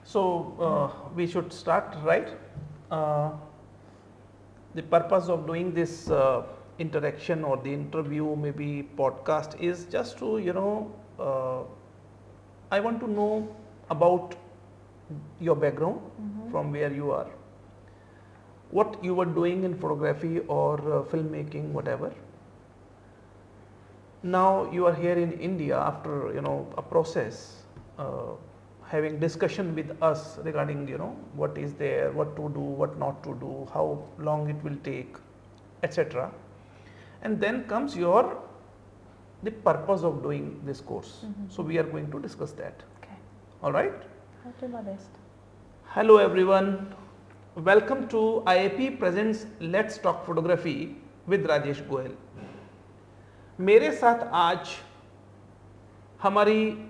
So we should start, right? The purpose of doing this interaction or the interview, maybe podcast, is just to I want to know about your background, from where you are, what you were doing in photography or filmmaking, whatever. Now you are here in India after a process, having discussion with us regarding what is there, what to do, what not to do, how long it will take, etc. And then comes the purpose of doing this course. So we are going to discuss that. Okay. All right. I'll do my best. Hello everyone. Welcome to IIP presents Let's Talk Photography with Rajesh Goyal. मेरे साथ आज हमारी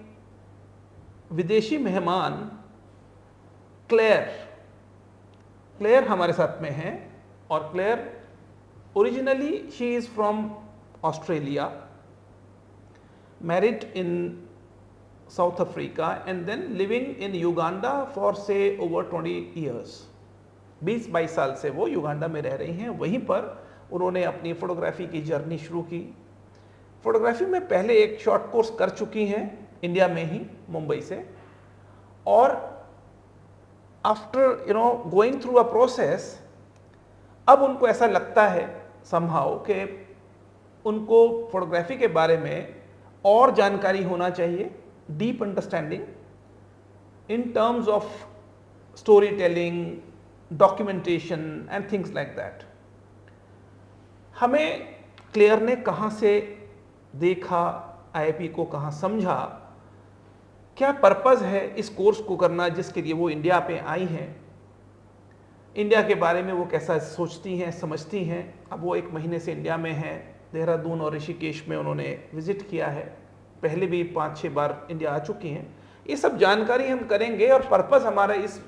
विदेशी मेहमान clear हमारे साथ में हैं. और Claire originally she is from Australia, married in South Africa and then living in Uganda for say over 20 years. 20-22 साल से वो युगांडा में रह रही हैं. वहीं पर उन्होंने अपनी फ़ोटोग्राफ़ी की जर्नी शुरू की. फ़ोटोग्राफ़ी में पहले एक शॉर्ट कोर्स कर चुकी हैं इंडिया में ही, मुंबई से. और after going through a process, अब उनको ऐसा लगता है समहाउ कि उनको फ़ोटोग्राफ़ी के बारे में और जानकारी होना चाहिए, deep understanding in terms of story telling, documentation and things like that. हमें क्लेयर ने कहाँ से देखा, आईआईपी को कहाँ समझा, क्या पर्पज़ है इस कोर्स को करना जिसके लिए वो इंडिया पे आई हैं, इंडिया के बारे में वो कैसा सोचती हैं, समझती हैं. अब वो 1 महीने से इंडिया में हैं. देहरादून और ऋषिकेश में उन्होंने विज़िट किया है. पहले भी 5-6 बार इंडिया आ चुकी हैं. ये सब जानकारी हम करेंगे. और पर्पज़ हमारा इस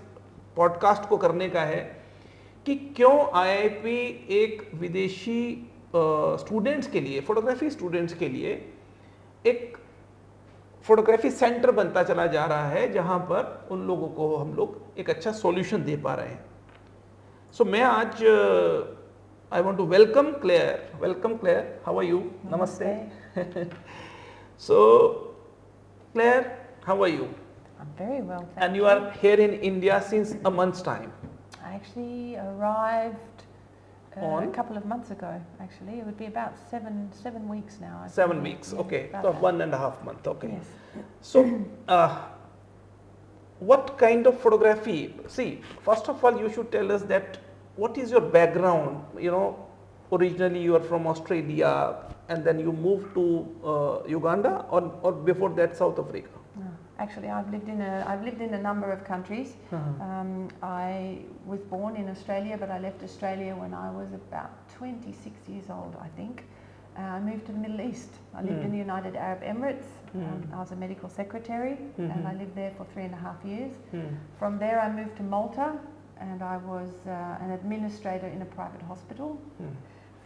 पॉडकास्ट को करने का है कि क्यों आईआईपी एक विदेशी स्टूडेंट्स के लिए, फोटोग्राफी स्टूडेंट्स के लिए एक फोटोग्राफी सेंटर बनता चला जा रहा है, जहां पर उन लोगों को हम लोग एक अच्छा सॉल्यूशन दे पा रहे हैं. सो मैं आज I want to welcome Claire. How are you? नमस्ते. So Claire, how are you? I'm very well, thank And you are here in India since a month's time. I actually arrived On? a couple of months ago, actually. It would be about seven weeks now. 7 weeks, Yeah, okay. about So that. 1.5 months, okay. Yes. So, what kind of photography? See, first of all, you should tell us that what is your background? Originally you are from Australia, and then you moved to Uganda, or before that South Africa. No, actually, I've lived in a number of countries. I was born in Australia, but I left Australia when I was about 26 years old, I think. I moved to the Middle East. I lived in the United Arab Emirates. I was a medical secretary, and I lived there for 3.5 years. From there, I moved to Malta, and I was an administrator in a private hospital.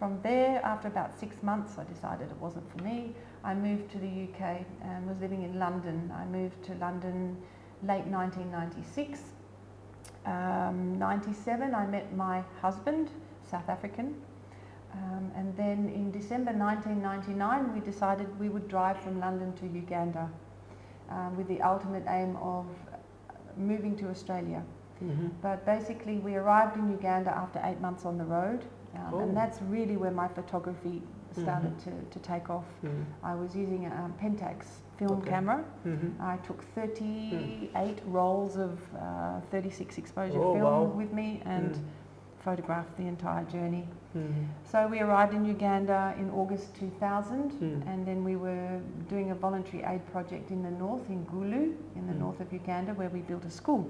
From there, after about 6 months, I decided it wasn't for me. I moved to the UK and was living in London. I moved to London late 1996. 97, I met my husband, South African. And then in December 1999, we decided we would drive from London to Uganda with the ultimate aim of moving to Australia. But basically, we arrived in Uganda after 8 months on the road. And that's really where my photography started to take off. I was using a Pentax film camera. I took 38 rolls of 36 exposure film with me and photographed the entire journey. So we arrived in Uganda in August 2000, and then we were doing a voluntary aid project in the north, in Gulu, in the north of Uganda, where we built a school.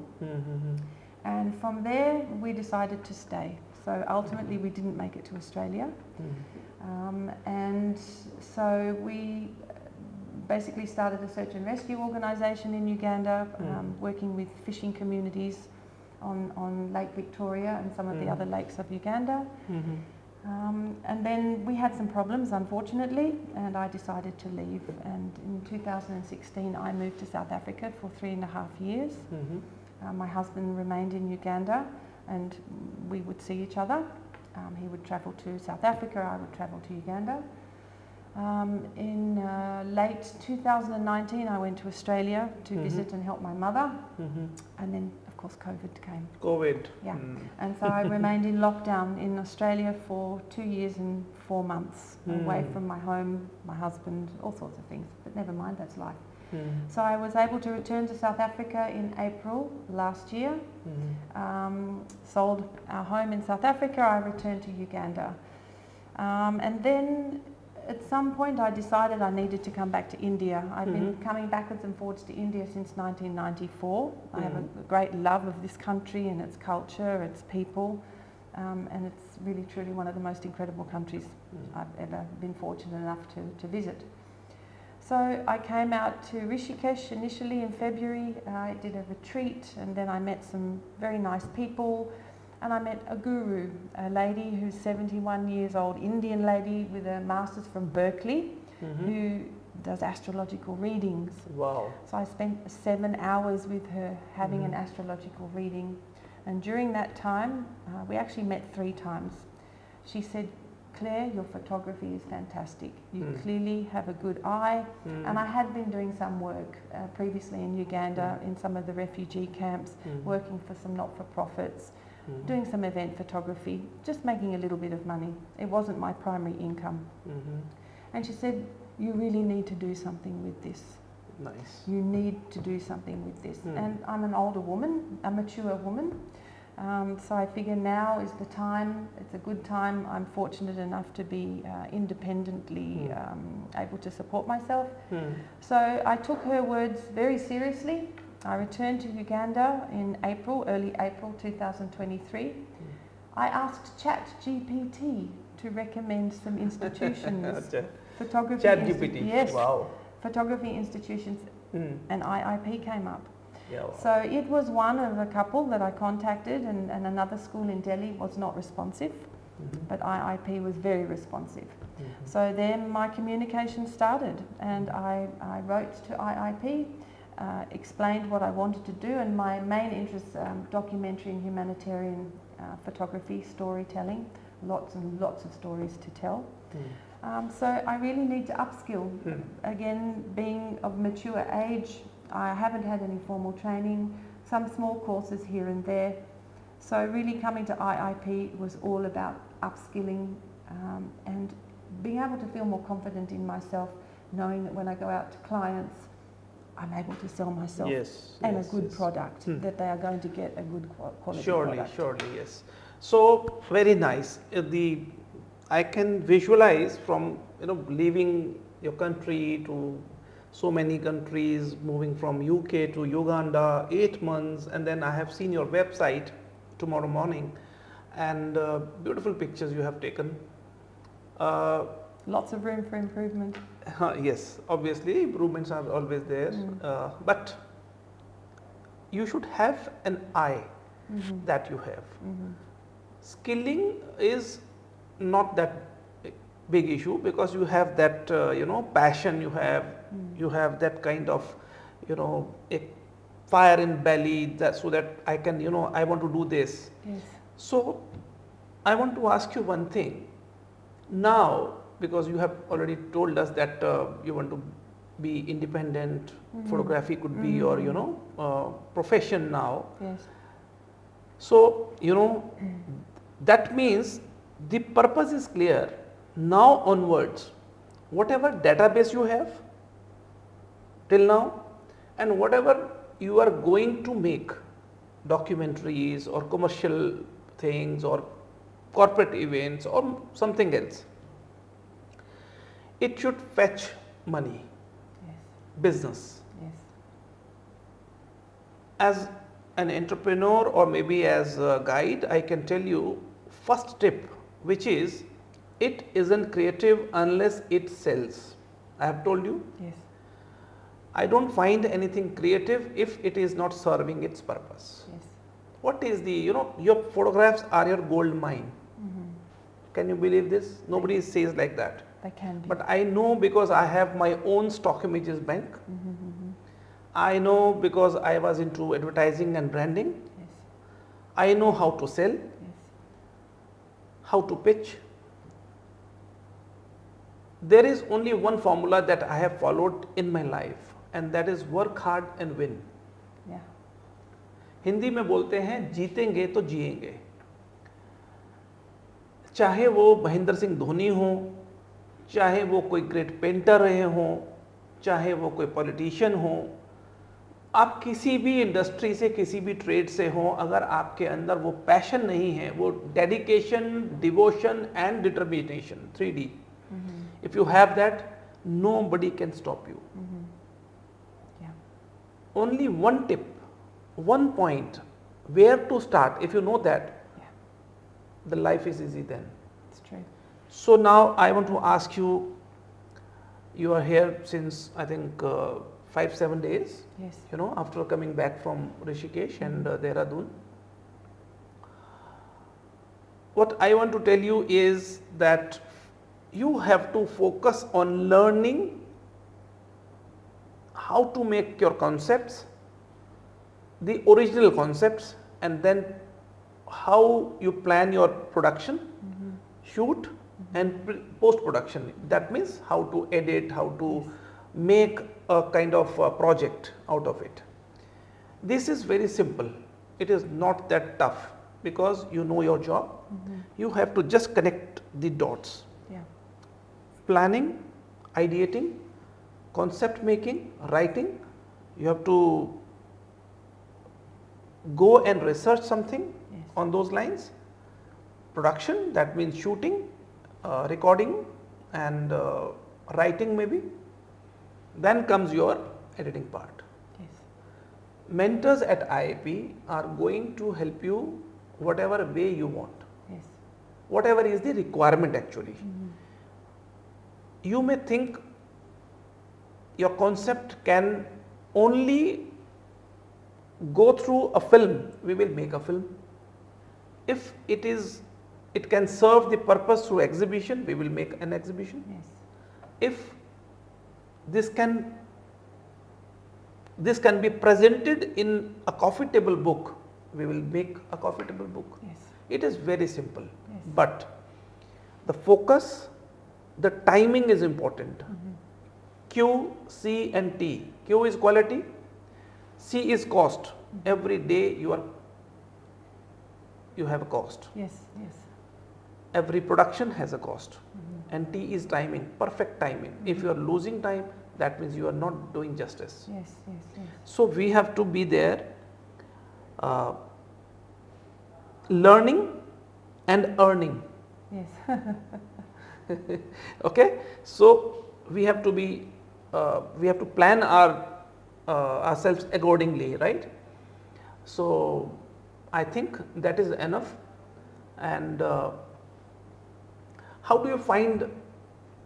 And from there, we decided to stay. So ultimately, we didn't make it to Australia. And so we basically started a search and rescue organisation in Uganda, working with fishing communities on Lake Victoria and some of the other lakes of Uganda. And then we had some problems, unfortunately, and I decided to leave. And in 2016, I moved to South Africa for 3.5 years. My husband remained in Uganda, and we would see each other. He would travel to South Africa, I would travel to Uganda. In late 2019, I went to Australia to visit and help my mother, and then, of course, COVID came. COVID. Yeah, and so I remained in lockdown in Australia for 2 years and 4 months, away from my home, my husband, all sorts of things. But never mind, that's life. So I was able to return to South Africa in April last year. Sold our home in South Africa. I returned to Uganda, and then at some point I decided I needed to come back to India. I've been coming backwards and forwards to India since 1994. I have a great love of this country and its culture, its people, and it's really truly one of the most incredible countries I've ever been fortunate enough to visit. So I came out to Rishikesh initially in February. I did a retreat, and then I met some very nice people. And I met a guru, a lady who's 71 years old, Indian lady with a master's from Berkeley, who does astrological readings. Wow. So I spent 7 hours with her having an astrological reading. And during that time, we actually met 3 times. She said, "Claire, your photography is fantastic. You clearly have a good eye." And I had been doing some work previously in Uganda in some of the refugee camps, working for some not-for-profits. Doing some event photography, just making a little bit of money. It wasn't my primary income. And she said, "You really need to do something with this. Nice. You need to do something with this." And I'm an older woman, a mature woman. So I figure now is the time, it's a good time. I'm fortunate enough to be independently able to support myself. So I took her words very seriously. I returned to Uganda in April, early April 2023. I asked ChatGPT to recommend some institutions, photography ChatGPT. Yes, wow. photography institutions, and IIP came up. Yeah, wow. So it was one of a couple that I contacted, and another school in Delhi was not responsive, but IIP was very responsive. So then my communication started, and I wrote to IIP, explained what I wanted to do, and my main interests, documentary and humanitarian photography, storytelling, lots and lots of stories to tell. So I really need to upskill. Again, being of mature age, I haven't had any formal training, some small courses here and there. So really coming to IIP was all about upskilling and being able to feel more confident in myself, knowing that when I go out to clients, I'm able to sell myself and a good product, that they are going to get a good quality product. Surely, yes. So very nice. I can visualize from leaving your country to so many countries, moving from UK to Uganda, 8 months, and then I have seen your website tomorrow morning, and beautiful pictures you have taken. Lots of room for improvement. Yes, obviously improvements are always there, but you should have an eye that you have. Skilling is not that big issue because you have that passion, you have that kind of a fire in belly, so that I can I want to do this. Yes. So I want to ask you one thing now, because you have already told us that you want to be independent. Photography could be your profession now. Yes. So that means the purpose is clear. Now onwards, whatever database you have till now, and whatever you are going to make, documentaries or commercial things or corporate events or something else, it should fetch money. Yes. Business. Yes. As an entrepreneur or maybe as a guide, I can tell you first tip, which is it isn't creative unless it sells. I have told you. Yes. I don't find anything creative if it is not serving its purpose. Yes. What is the, your photographs are your gold mine. Can you believe this? Nobody says like that. They can be. But I know because I have my own stock images bank. I know because I was into advertising and branding. Yes. I know how to sell, Yes. how to pitch. There is only one formula that I have followed in my life, and that is work hard and win. Yeah. Hindi में बोलते हैं जीतेंगे तो जिएंगे, चाहे वो महेंद्र सिंह धोनी हो, चाहे वो कोई ग्रेट पेंटर रहे हों, चाहे वो कोई पॉलिटिशियन हो, आप किसी भी इंडस्ट्री से, किसी भी ट्रेड से हो, अगर आपके अंदर वो पैशन नहीं है, वो dedication, devotion and determination, 3D, if you have that, nobody can stop you. Yeah. Only one tip, one point, where to start. If you know that, Yeah. the life is easy then. It's true. So now I want to ask you, you are here since I think 5-7 days, Yes. you know, after coming back from Rishikesh and Dehradun. What I want to tell you is that you have to focus on learning how to make your concepts, the original concepts, and then how you plan your production, shoot and post production. That means how to edit, how to make a kind of a project out of it. This is very simple. It is not that tough because you know your job. You have to just connect the dots. Yeah. Planning, ideating, concept making, writing. You have to go and research something Yes. on those lines. Production, that means shooting, recording and writing maybe. Then comes your editing part. Yes. Mentors at IIP are going to help you whatever way you want, Yes. whatever is the requirement actually. You may think your concept can only go through a film. We will make a film. If it can serve the purpose through exhibition, we will make an exhibition. Yes. If this can be presented in a coffee table book, we will make a coffee table book. Yes. It is very simple, Yes. but the focus, the timing is important. Q, C and T. Q is quality, C is cost. Every day you have a cost. Yes. Yes. Every production has a cost. And T is timing, perfect timing. If you are losing time, that means you are not doing justice. Yes. Yes. Yes. So we have to be there learning and earning. Yes. Okay, so we have to be we have to plan ourselves accordingly, right? So I think that is enough. And how do you find,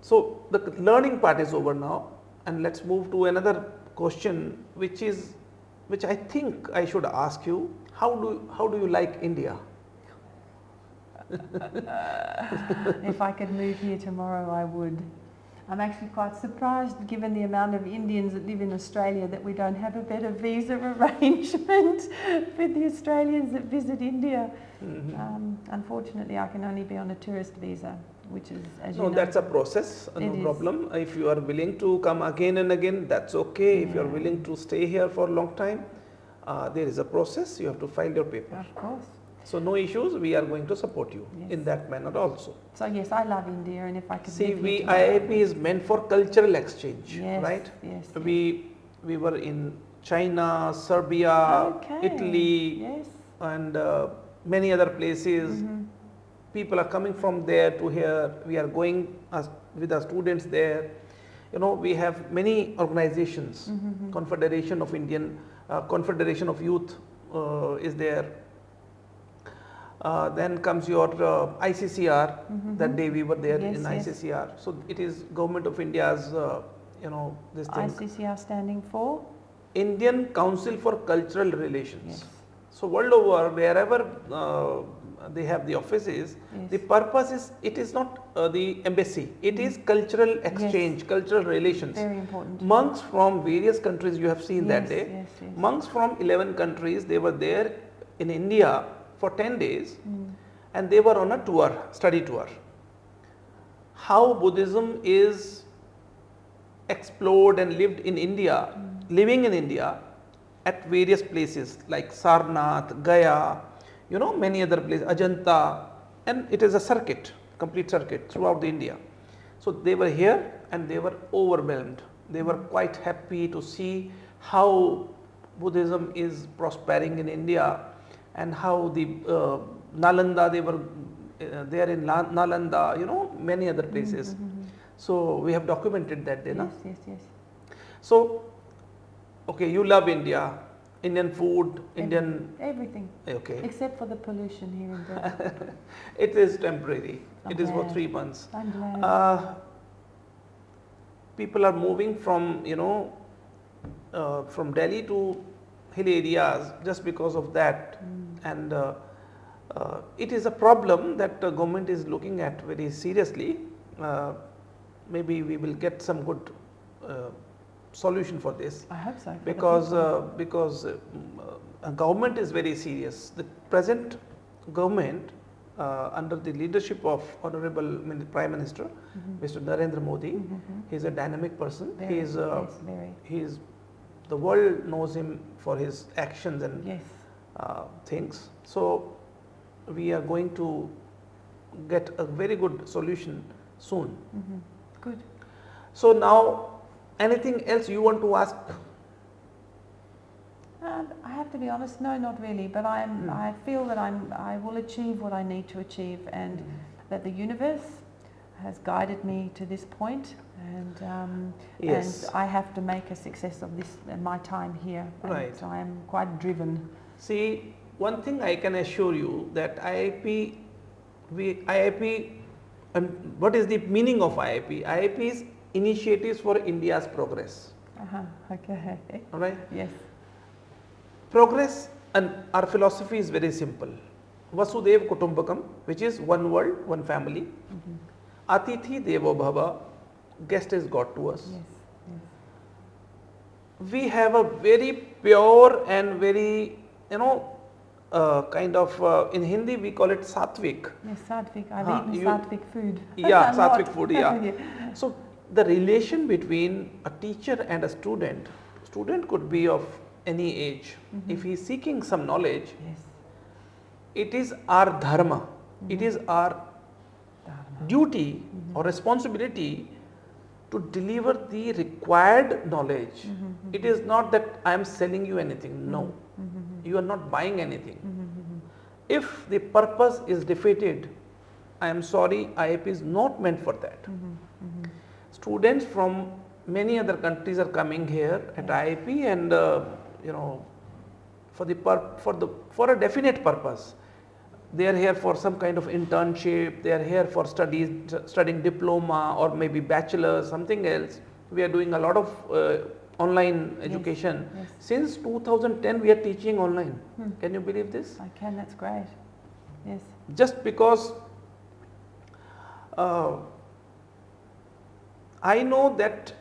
so the learning part is over now, and let's move to another question which I think I should ask you. How do you like India? If I could move here tomorrow, I would. I'm actually quite surprised, given the amount of Indians that live in Australia, that we don't have a better visa arrangement with the Australians that visit India. Unfortunately, I can only be on a tourist visa, which is, as you know. No, that's a process, no problem. If you are willing to come again and again, that's okay. If you are willing to stay here for a long time, there is a process. You have to file your paper. Of course. So no issues, we are going to support you in that manner also. So yes, I love India, and if I could See, live here tomorrow, IIP is meant for cultural exchange, Yes, right? yes, We were in China, Serbia, Okay, Italy, yes. and many other places. People are coming from there to here. We are going with our students there. You know, we have many organizations. Confederation of Indian, Confederation of Youth is there. Then comes your ICCR. That day we were there Yes, in yes. ICCR. So it is Government of India's, you know, this thing. ICCR standing for? Indian Council for Cultural Relations. Yes. So world over, wherever they have the offices. Yes. The purpose is, it is not the embassy, it is cultural exchange, cultural relations. Very important. Monks from various countries, you have seen that Yes, day. yes, yes. Monks from 11 countries, they were there in India for 10 days and they were on a tour, study tour. How Buddhism is explored and lived in India, living in India at various places like Sarnath, Gaya, you know, many other places, Ajanta, and it is a circuit, complete circuit throughout the India. So they were here and they were overwhelmed. They were quite happy to see how Buddhism is prospering in India and how the Nalanda, they were there in Nalanda, you know, many other places. So we have documented that day, Yes, na? yes, yes. So, okay, you love India, Indian food, Indian, Everything. okay. Except for the pollution here in Delhi. It is temporary. I'm It is for glad. 3 months. I'm glad. People are moving from, you know, from Delhi to hill areas just because of that. And it is a problem that the government is looking at very seriously. Maybe we will get some good solution for this. I hope so. Because government is very serious. The present government under the leadership of Honorable Prime Minister, Mr. Narendra Modi, he is a dynamic person. Very, He is yes, very. he is, the world knows him for his actions and Yes. things. So we are going to get a very good solution soon. Good. So now, anything else you want to ask? I have to be honest, no, not really. But I feel that I will achieve what I need to achieve, and that the universe has guided me to this point, and Yes. and I have to make a success of this my time here. And Right. so I am quite driven. See, one thing I can assure you that IIP, and what is the meaning of IIP? IIP is Initiatives for India's Progress. Okay. All right. Yes. Progress, and our philosophy is very simple. Vasudev Kutumbakam, which is one world, one family. Atithi Devo Bhava, guest is God to us. Yes. Yes. We have a very pure and very, you know, kind of, in Hindi we call it Satvik. Yes, Satvik. I've eaten you- Satvik food. Yeah, A lot. Satvik food, yeah. So the relation between a teacher and a student could be of any age. If he is seeking some knowledge, Yes. it is our dharma, it is our Dharma. duty or responsibility to deliver the required knowledge. It is not that I am selling you anything, no. You are not buying anything. If the purpose is defeated, I am sorry, IIP is not meant for that. Students from many other countries are coming here at IIP, and you know, for a definite purpose. They are here for some kind of internship, they are here for studying diploma or maybe bachelor, something else. We are doing a lot of online education. Yes. Since 2010 we are teaching online. Can you believe this? I can, that's great. Yes. Just because I know that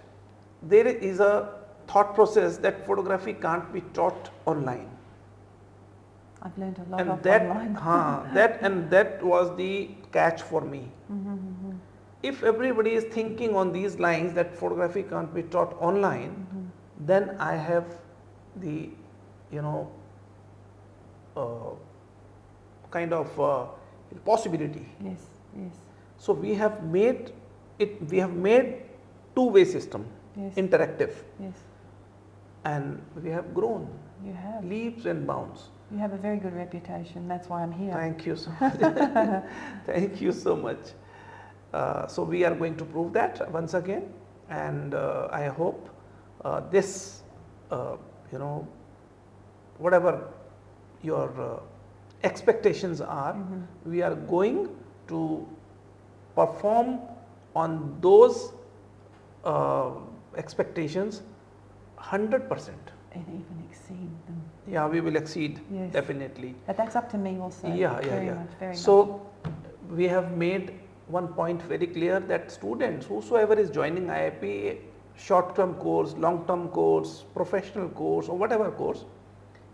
there is a thought process that photography can't be taught online. I've learned a lot And of that, online. that was the catch for me. If everybody is thinking on these lines that photography can't be taught online, then I have the, you know, kind of possibility. Yes, yes, So we have made it. We have made two-way system, yes, interactive, yes. and we have grown You have. leaps and bounds. You have a very good reputation. That's why I'm here. Thank you so much. Thank you so much. So we are going to prove that once again, and I hope this, you know, whatever your expectations are, we are going to perform on those expectations 100%. and even exceed them. Yeah, we will exceed, Yes. definitely. But that's up to me also. Yeah, very yeah. Much, very So we have made one point very clear that students, whosoever is joining IIP, short-term course, long-term course, professional course, or whatever course,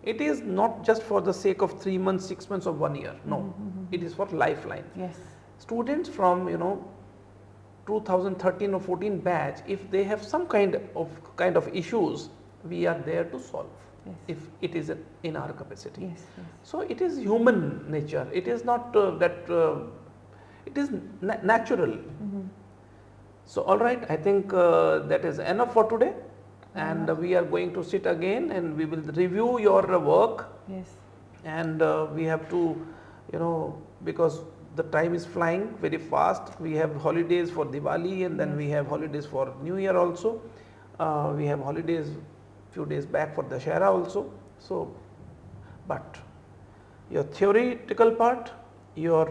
it is not just for the sake of 3 months, 6 months, or 1 year. No, it is for lifeline. Yes. Students from 2013 or 14 batch, if they have some kind of issues, we are there to solve. Yes. If it is in our capacity. Yes, yes. So it is human nature. It is not it is natural. So all right, I think that is enough for today, and we are going to sit again and we will review your work. Yes. And we have to, because the time is flying very fast. We have holidays for Diwali, and then we have holidays for New Year also. We have holidays few days back for Dashera also. So, but your theoretical part, your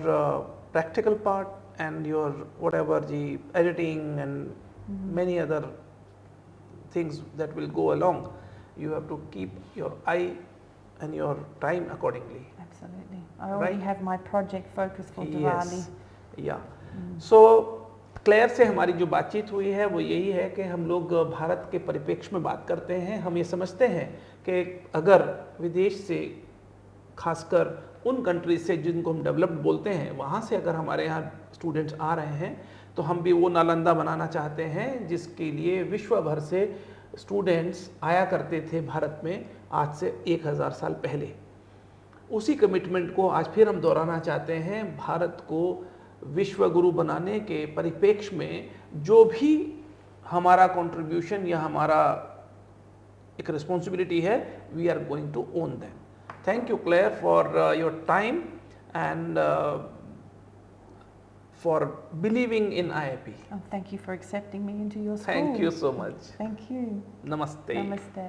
practical part, and your whatever the editing and many other things that will go along, you have to keep your eye and your time accordingly. Absolutely. I already have my project focus for Diwali. Yes, yeah. So Claire से हमारी जो बातचीत हुई है वो यही है कि हम लोग भारत के परिप्रेक्ष्य में बात करते हैं। हम ये समझते हैं कि अगर विदेश से, खासकर उन कंट्रीज से जिनको हम डेवलप्ड बोलते हैं, वहाँ से अगर हमारे यहाँ स्टूडेंट्स आ रहे हैं तो हम भी वो नालंदा बनाना चाहते हैं जिसके लिए विश्व भर से स्टूडेंट्स आया करते थे भारत में आज से 1000 साल पहले। उसी कमिटमेंट को आज फिर हम दोहराना चाहते हैं। भारत को विश्व गुरु बनाने के परिप्रेक्ष्य में जो भी हमारा कंट्रीब्यूशन या हमारा एक रिस्पॉन्सिबिलिटी है, we are going to own them. Thank you Claire for your time and for believing in IIP. Oh, thank you for accepting me into your school. Thank you so much. Thank you. Namaste. Namaste.